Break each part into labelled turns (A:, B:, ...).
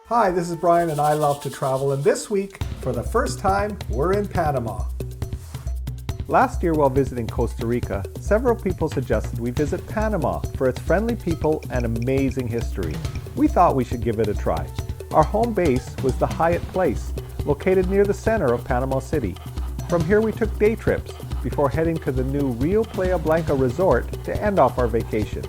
A: Hi, this is Brian and I love to travel, and this week, for the first time, we're in Panama. Last year while visiting Costa Rica, several people suggested we visit Panama for its friendly people and amazing history. We thought we should give it a try. Our home base was the Hyatt Place, located near the center of Panama City. From here we took day trips before heading to the new Rio Playa Blanca resort to end off our vacation.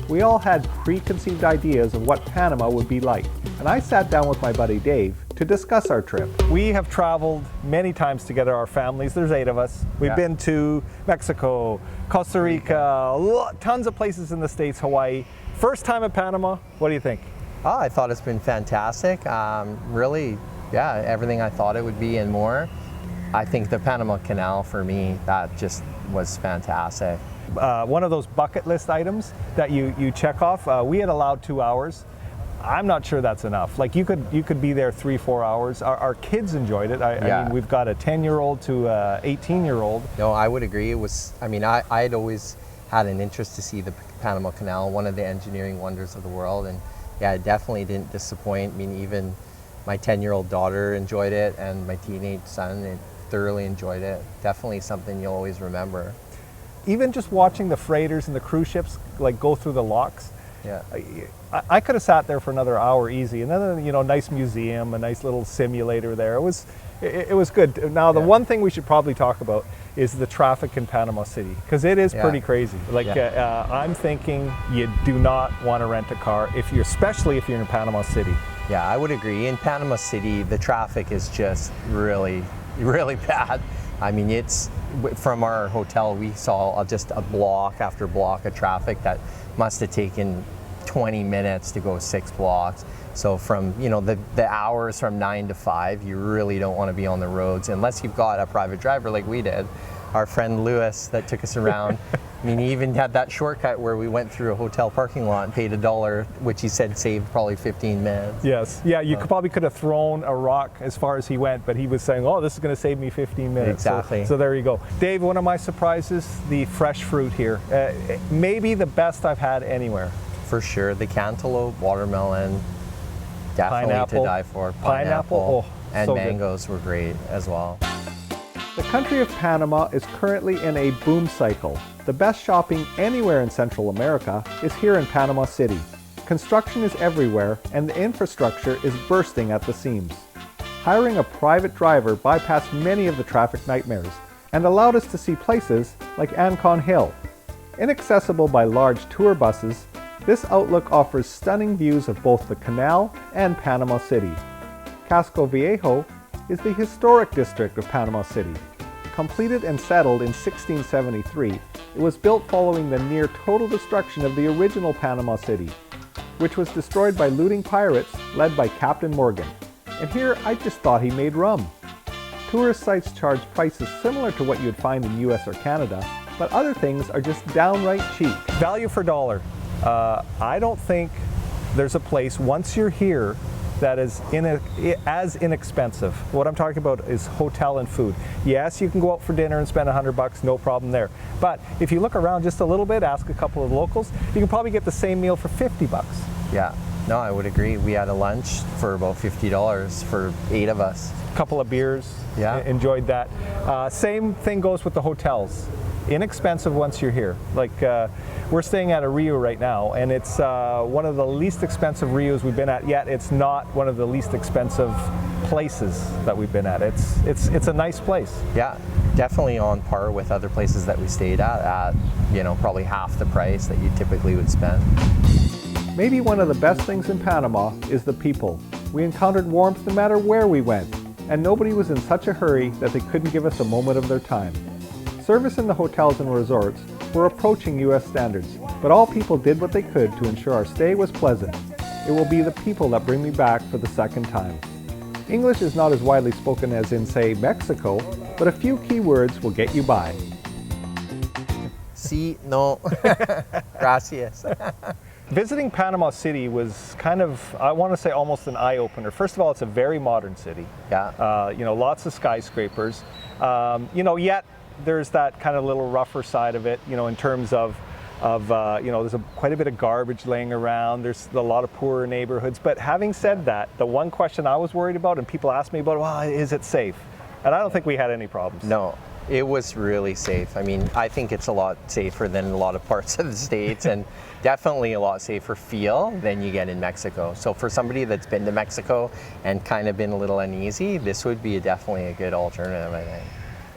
A: We all had preconceived ideas of what Panama would be like, and I sat down with my buddy Dave to discuss our trip. We have traveled many times together, our families. There's 8 of us. We've been to Mexico, Costa Rica, tons of places in the States, Hawaii. First time in Panama, what do you think?
B: Oh, I thought it's been fantastic. Really, everything I thought it would be and more. I think the Panama Canal, for me, that just was fantastic.
A: One of those bucket list items that you check off, we had allowed 2 hours. I'm not sure that's enough. Like you could be there 3-4 hours. Our kids enjoyed it. I mean, we've got a 10-year-old to a 18-year-old.
B: No, I would agree. It was. I mean, I had always had an interest to see the Panama Canal, one of the engineering wonders of the world, and yeah, it definitely didn't disappoint. I mean, even my 10-year-old daughter enjoyed it, and my teenage son thoroughly enjoyed it. Definitely something you'll always remember.
A: Even just watching the freighters and the cruise ships like go through the locks.
B: Yeah.
A: I could have sat there for another hour easy, and then nice museum, a nice little simulator there. It was good. Now the one thing we should probably talk about is the traffic in Panama City, because it is pretty crazy. Like I'm thinking you do not want to rent a car especially if you're in Panama City.
B: Yeah, I would agree. In Panama City, the traffic is just really, really bad. I mean, it's from our hotel, we saw just a block after block of traffic that must have taken 20 minutes to go 6 blocks. So from, the hours from 9 to 5, you really don't want to be on the roads unless you've got a private driver like we did. Our friend Lewis that took us around. I mean, he even had that shortcut where we went through a hotel parking lot and paid $1, which he said saved probably 15 minutes.
A: Yes, yeah, you probably could have thrown a rock as far as he went, but he was saying, oh, this is going to save me 15 minutes.
B: Exactly.
A: So there you go. Dave, one of my surprises, the fresh fruit here. Maybe the best I've had anywhere.
B: For sure, the cantaloupe, watermelon, definitely
A: pineapple,
B: to die for.
A: Pineapple,
B: and
A: so
B: mangoes were great as well.
A: The country of Panama is currently in a boom cycle. The best shopping anywhere in Central America is here in Panama City. Construction is everywhere and the infrastructure is bursting at the seams. Hiring a private driver bypassed many of the traffic nightmares and allowed us to see places like Ancon Hill. Inaccessible by large tour buses, this outlook offers stunning views of both the canal and Panama City. Casco Viejo is the historic district of Panama City. Completed and settled in 1673, it was built following the near total destruction of the original Panama City, which was destroyed by looting pirates led by Captain Morgan. And here I just thought he made rum. Tourist sites charge prices similar to what you'd find in US or Canada, but other things are just downright cheap. Value for dollar. I don't think there's a place once you're here that is as inexpensive. What I'm talking about is hotel and food. Yes, you can go out for dinner and spend $100, no problem there. But if you look around just a little bit, ask a couple of locals, you can probably get the same meal for $50.
B: Yeah, no, I would agree. We had a lunch for about $50 for 8 of us.
A: A couple of beers, enjoyed that. Same thing goes with the hotels. Inexpensive once you're here. Like we're staying at a Rio right now, and it's one of the least expensive Rios we've been at yet. It's not one of the least expensive places that we've been at. It's a nice place.
B: Yeah, definitely on par with other places that we stayed at probably half the price that you typically would spend.
A: Maybe one of the best things in Panama is the people. We encountered warmth no matter where we went, and nobody was in such a hurry that they couldn't give us a moment of their time. Service in the hotels and resorts were approaching US standards, but all people did what they could to ensure our stay was pleasant. It will be the people that bring me back for the second time. English is not as widely spoken as in, say, Mexico, but a few key words will get you by.
B: Sí, no, gracias.
A: Visiting Panama City was kind of, I want to say, almost an eye-opener. First of all, it's a very modern city.
B: Yeah.
A: Lots of skyscrapers. Yet there's that kind of little rougher side of it, in terms of there's quite a bit of garbage laying around. There's a lot of poorer neighborhoods. But having said that, the one question I was worried about, and people ask me about, well, is it safe? And I don't think we had any problems.
B: No, it was really safe. I mean, I think it's a lot safer than a lot of parts of the States, and definitely a lot safer feel than you get in Mexico. So for somebody that's been to Mexico and kind of been a little uneasy, this would be definitely a good alternative, I think.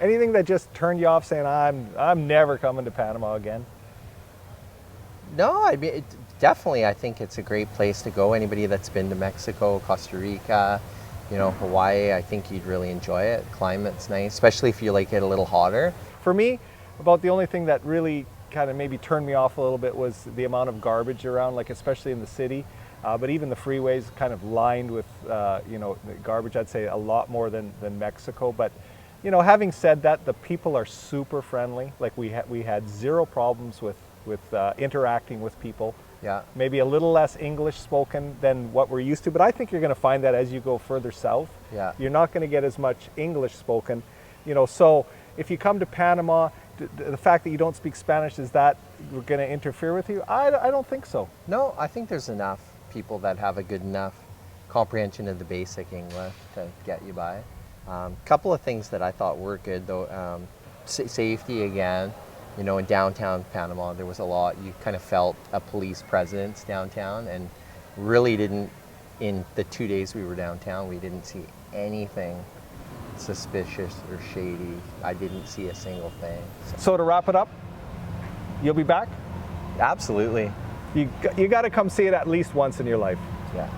A: Anything that just turned you off saying, I'm never coming to Panama again?
B: No, I mean, definitely I think it's a great place to go. Anybody that's been to Mexico, Costa Rica, Hawaii, I think you'd really enjoy it. Climate's nice, especially if you like it a little hotter.
A: For me, about the only thing that really kind of maybe turned me off a little bit was the amount of garbage around, like especially in the city. But even the freeways kind of lined with, garbage, I'd say a lot more than Mexico. But, having said that, the people are super friendly. Like we had zero problems with interacting with people.
B: Yeah.
A: Maybe a little less English spoken than what we're used to, but I think you're going to find that as you go further south.
B: Yeah.
A: You're not going to get as much English spoken. So if you come to Panama, the fact that you don't speak Spanish, is that going to interfere with you? I don't think so.
B: No, I think there's enough people that have a good enough comprehension of the basic English to get you by. Couple of things that I thought were good though, safety again. In downtown Panama, there was a lot, you kind of felt a police presence downtown, and really didn't, in the 2 days we were downtown, we didn't see anything suspicious or shady. I didn't see a single thing.
A: So to wrap it up, you'll be back?
B: Absolutely.
A: You got to come see it at least once in your life.
B: Yeah.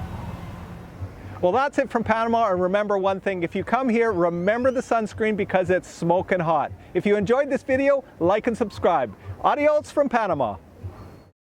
A: Well, that's it from Panama, and remember one thing, if you come here, remember the sunscreen because it's smoking hot. If you enjoyed this video, like and subscribe. Adios from Panama.